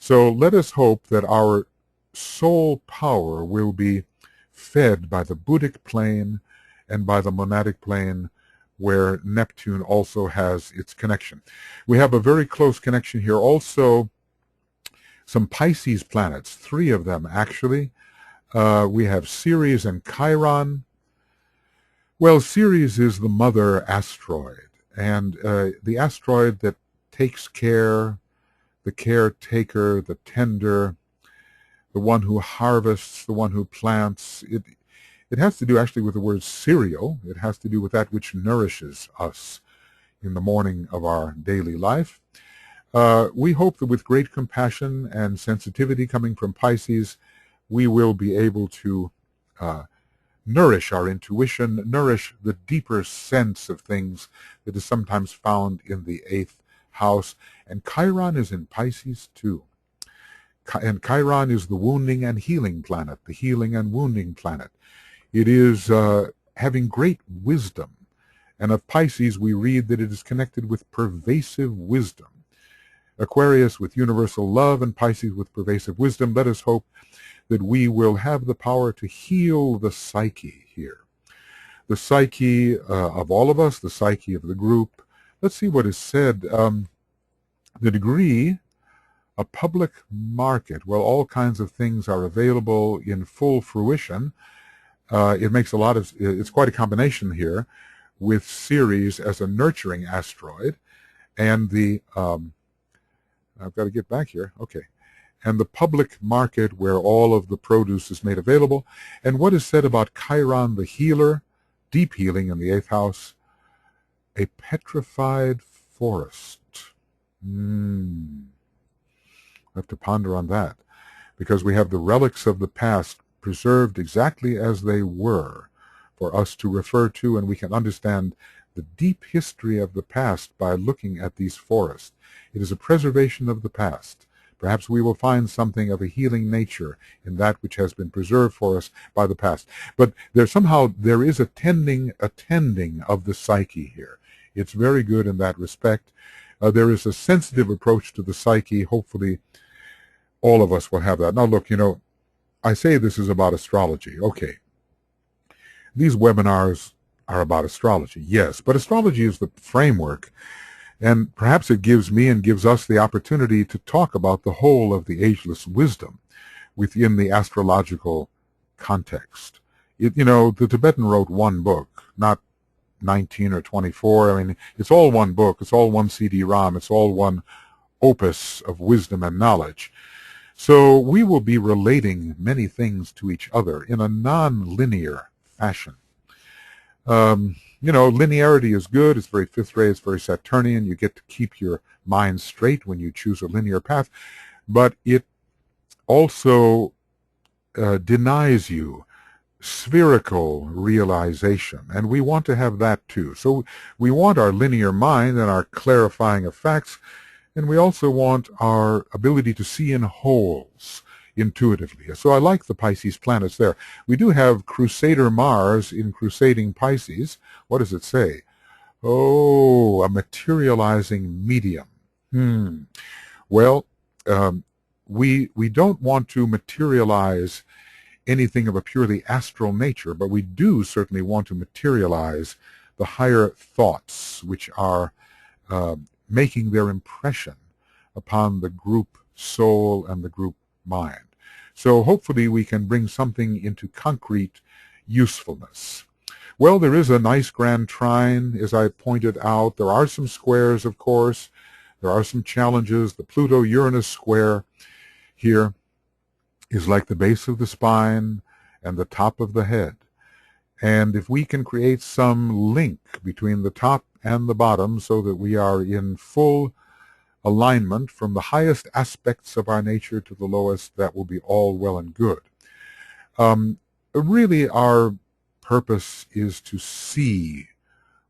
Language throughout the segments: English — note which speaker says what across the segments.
Speaker 1: So let us hope that our soul power will be fed by the Buddhic plane and by the monadic plane, where Neptune also has its connection. We have a very close connection here. Also, some Pisces planets, 3 of them actually. We have Ceres and Chiron. Well, Ceres is the mother asteroid, and the asteroid that takes care, the caretaker, the tender, the one who harvests, the one who plants. It has to do actually with the word cereal. It has to do with that which nourishes us in the morning of our daily life. We hope that with great compassion and sensitivity coming from Pisces, we will be able to nourish our intuition, nourish the deeper sense of things that is sometimes found in the 8th house. And Chiron is in Pisces too. And Chiron is the wounding and healing planet, the healing and wounding planet. It is having great wisdom. And of Pisces, we read that it is connected with pervasive wisdom. Aquarius with universal love and Pisces with pervasive wisdom. Let us hope that we will have the power to heal the psyche here. The psyche of all of us, the psyche of the group. Let's see what is said. The degree, a public market. Well, all kinds of things are available in full fruition. It makes a lot of, it's quite a combination here with Ceres as a nurturing asteroid and the, I've got to get back here, okay, and the public market where all of the produce is made available. And what is said about Chiron the healer, deep healing in the 8th house, a petrified forest. I have to ponder on that, because we have the relics of the past preserved exactly as they were for us to refer to, and we can understand the deep history of the past by looking at these forests. It is a preservation of the past. Perhaps we will find something of a healing nature in that which has been preserved for us by the past. But there is a tending of the psyche here. It's very good in that respect. There is a sensitive approach to the psyche. Hopefully all of us will have that. Now look, I say this is about astrology. Okay. These webinars are about astrology, yes, but astrology is the framework, and perhaps it gives me and gives us the opportunity to talk about the whole of the ageless wisdom within the astrological context. The Tibetan wrote one book, not 19 or 24. I mean, it's all one book, it's all one CD-ROM, it's all one opus of wisdom and knowledge. So we will be relating many things to each other in a non-linear fashion. Linearity is good. It's very 5th ray. It's very Saturnian. You get to keep your mind straight when you choose a linear path. But it also denies you spherical realization. And we want to have that too. So we want our linear mind and our clarifying of facts. And we also want our ability to see in wholes intuitively. So I like the Pisces planets there. We do have Crusader Mars in crusading Pisces. What does it say? Oh, a materializing medium. Well, we don't want to materialize anything of a purely astral nature, but we do certainly want to materialize the higher thoughts which are making their impression upon the group soul and the group mind. So hopefully we can bring something into concrete usefulness. Well, there is a nice grand trine, as I pointed out. There are some squares, of course. There are some challenges. The Pluto-Uranus square here is like the base of the spine and the top of the head. And if we can create some link between the top and the bottom so that we are in full alignment from the highest aspects of our nature to the lowest, that will be all well and good. Really, our purpose is to see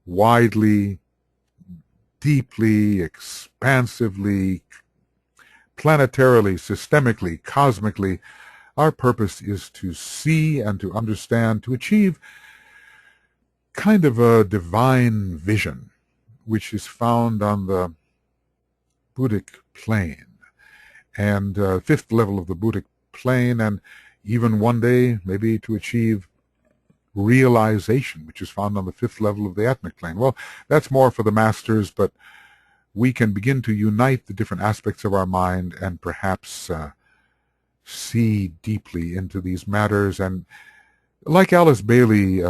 Speaker 1: widely, deeply, expansively, planetarily, systemically, cosmically. Our purpose is to see and to understand, to achieve kind of a divine vision, which is found on the Buddhic plane. and fifth level of the Buddhic plane, and even one day maybe to achieve realization, which is found on the fifth level of the Atmic plane. Well, that's more for the masters, but we can begin to unite the different aspects of our mind and perhaps see deeply into these matters, and like Alice Bailey,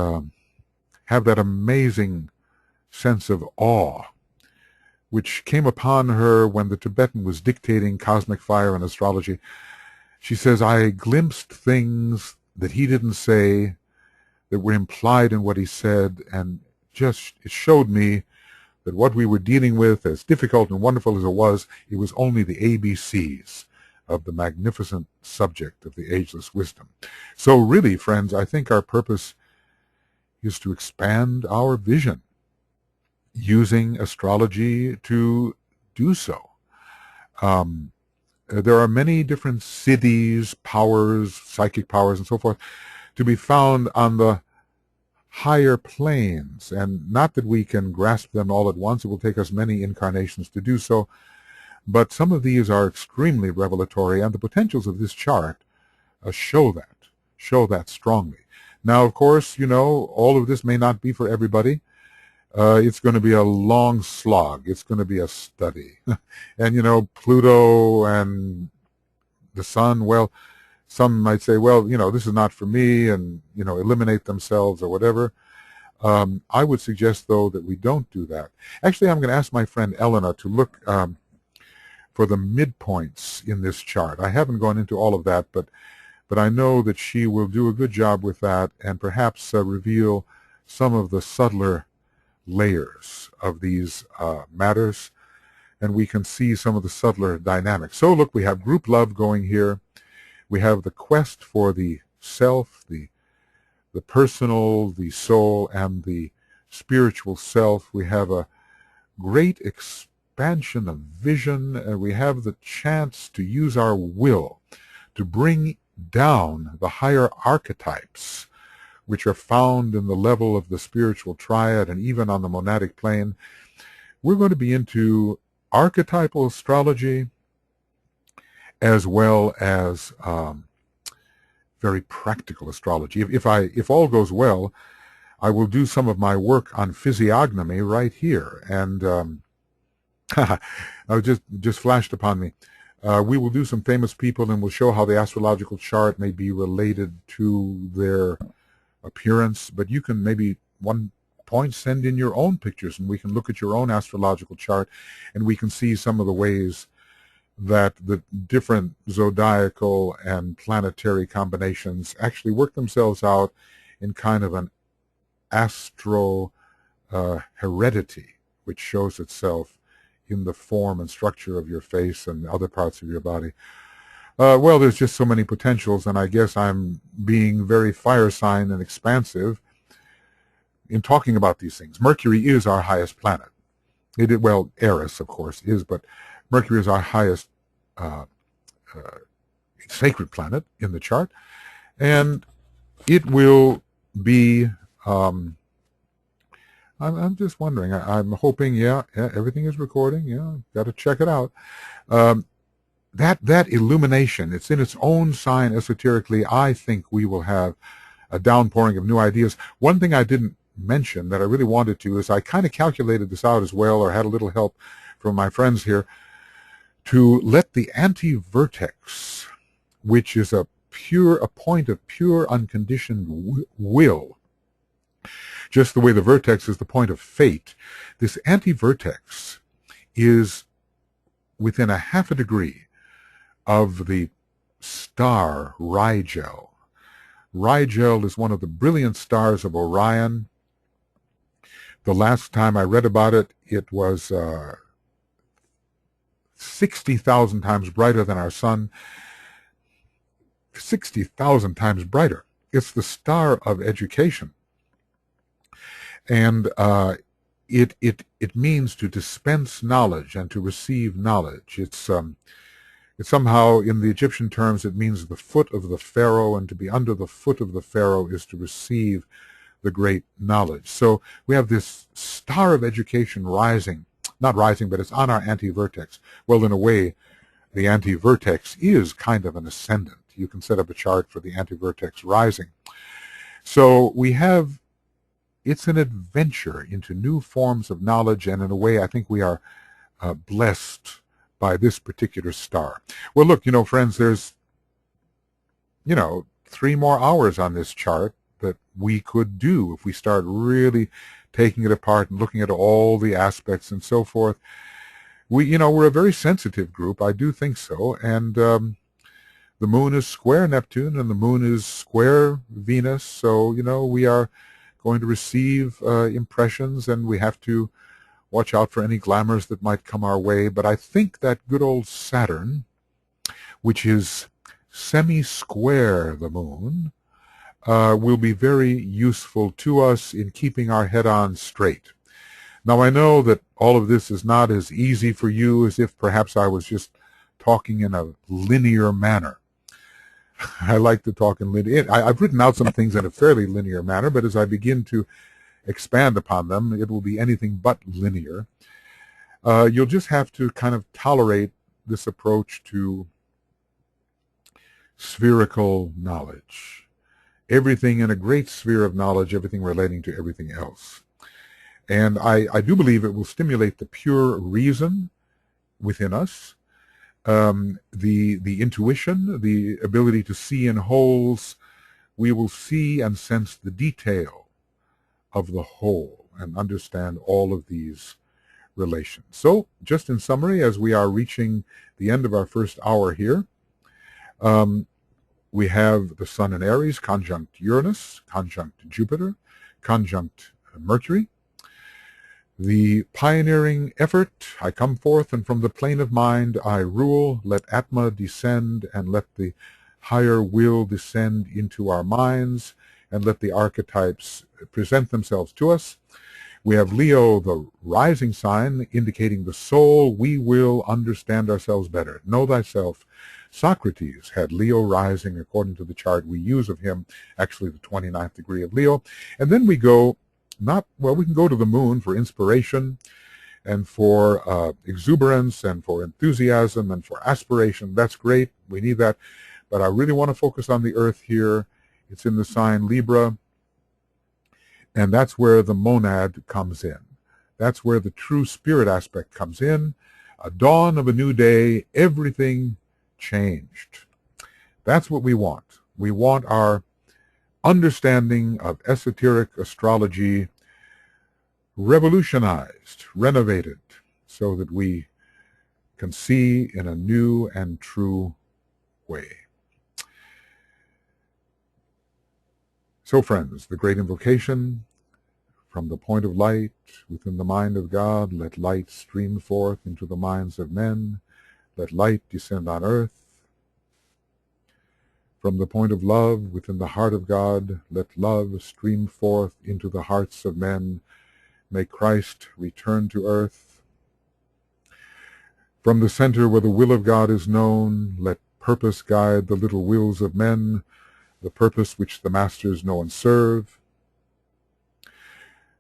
Speaker 1: have that amazing sense of awe which came upon her when the Tibetan was dictating cosmic fire and astrology. She says, I glimpsed things that he didn't say that were implied in what he said, and just it showed me that what we were dealing with, as difficult and wonderful as it was only the ABCs of the magnificent subject of the ageless wisdom. So really, friends, I think our purpose is to expand our vision using astrology to do so. There are many different siddhis, powers, psychic powers, and so forth to be found on the higher planes, and not that we can grasp them all at once. It will take us many incarnations to do so, but some of these are extremely revelatory, and the potentials of this chart show that strongly. Now, of course, all of this may not be for everybody. It's going to be a long slog. It's going to be a study. And, Pluto and the sun, well, some might say, well, this is not for me, and, eliminate themselves or whatever. I would suggest, though, that we don't do that. Actually, I'm going to ask my friend Elena to look for the midpoints in this chart. I haven't gone into all of that, but I know that she will do a good job with that, and perhaps reveal some of the subtler layers of these matters, and we can see some of the subtler dynamics. So look, we have group love going here. We have the quest for the self, the personal, the soul, and the spiritual self. We have a great expansion of vision, and we have the chance to use our will to bring down the higher archetypes which are found in the level of the spiritual triad and even on the monadic plane. We're going to be into archetypal astrology as well as very practical astrology. If all goes well, I will do some of my work on physiognomy right here. And just flashed upon me. We will do some famous people, and we'll show how the astrological chart may be related to their appearance. But you can maybe one point send in your own pictures, and we can look at your own astrological chart, and we can see some of the ways that the different zodiacal and planetary combinations actually work themselves out in kind of an astro heredity, which shows itself in the form and structure of your face and other parts of your body. Well, there's just so many potentials, and I guess I'm being very fire sign and expansive in talking about these things. Mercury is our highest planet. Well, Eris, of course, is, but Mercury is our highest sacred planet in the chart, and it will be, I'm just wondering, I'm hoping, yeah, everything is recording, yeah, got to check it out. That illumination, it's in its own sign esoterically. I think we will have a downpouring of new ideas. One thing I didn't mention that I really wanted to is I kind of calculated this out as well, or had a little help from my friends here, to let the anti-vertex, which is a point of pure unconditioned will, just the way the vertex is the point of fate, this anti-vertex is within a half a degree of the star Rigel. Rigel is one of the brilliant stars of Orion. The last time I read about it, it was 60,000 times brighter than our sun. 60,000 times brighter. It's the star of education. And it means to dispense knowledge and to receive knowledge. It's somehow, in the Egyptian terms, it means the foot of the pharaoh, and to be under the foot of the pharaoh is to receive the great knowledge. So we have this star of education rising, not rising, but it's on our anti-vertex. Well, in a way, the anti-vertex is kind of an ascendant. You can set up a chart for the anti-vertex rising. So we have, it's an adventure into new forms of knowledge, and in a way I think we are blessed by this particular star. Well, look, friends, there's, 3 more hours on this chart that we could do if we start really taking it apart and looking at all the aspects and so forth. We're a very sensitive group. I do think so. And the moon is square Neptune and the moon is square Venus. So, we are going to receive impressions, and we have to watch out for any glamours that might come our way. But I think that good old Saturn, which is semi-square the moon, will be very useful to us in keeping our head on straight. Now, I know that all of this is not as easy for you as if perhaps I was just talking in a linear manner. I like to talk in linear. I've written out some things in a fairly linear manner, but as I begin to expand upon them, it will be anything but linear. You'll just have to kind of tolerate this approach to spherical knowledge. Everything in a great sphere of knowledge, everything relating to everything else. And I do believe it will stimulate the pure reason within us, the intuition, the ability to see in wholes. We will see and sense the detail of the whole and understand all of these relations. So, just in summary, as we are reaching the end of our first hour here, we have the Sun in Aries, conjunct Uranus, conjunct Jupiter, conjunct Mercury. The pioneering effort, I come forth, and from the plane of mind I rule. Let Atma descend, and let the higher will descend into our minds, and let the archetypes present themselves to us. We have Leo, the rising sign, indicating the soul. We will understand ourselves better. Know thyself. Socrates had Leo rising according to the chart we use of him, actually the 29th degree of Leo. And then we go, we can go to the moon for inspiration and for exuberance and for enthusiasm and for aspiration. That's great. We need that. But I really want to focus on the earth here. It's in the sign Libra. And that's where the monad comes in. That's where the true spirit aspect comes in. A dawn of a new day, everything changed. That's what we want. We want our understanding of esoteric astrology revolutionized, renovated, so that we can see in a new and true way. So, friends, the great invocation, from the point of light within the mind of God, let light stream forth into the minds of men. Let light descend on earth. From the point of love within the heart of God, let love stream forth into the hearts of men. May Christ return to earth. From the center where the will of God is known, let purpose guide the little wills of men, the purpose which the masters know and serve.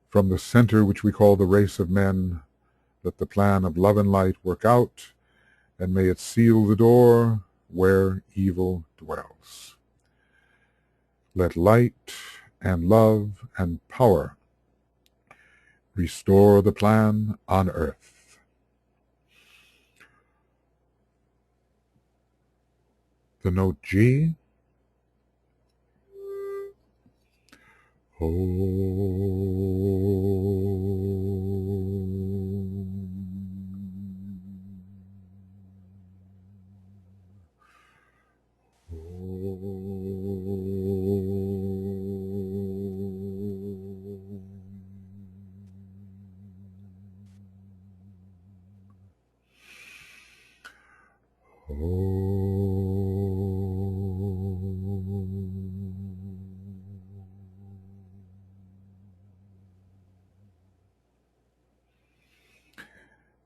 Speaker 1: From the center which we call the race of men, let the plan of love and light work out, and may it seal the door where evil dwells. Let light and love and power restore the plan on earth. The note G.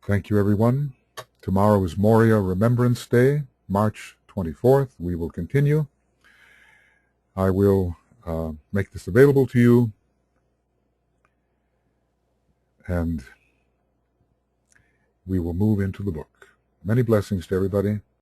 Speaker 1: Thank you, everyone. Tomorrow is Morya Remembrance Day, March 24th. We will continue. I will make this available to you, and we will move into the book. Many blessings to everybody.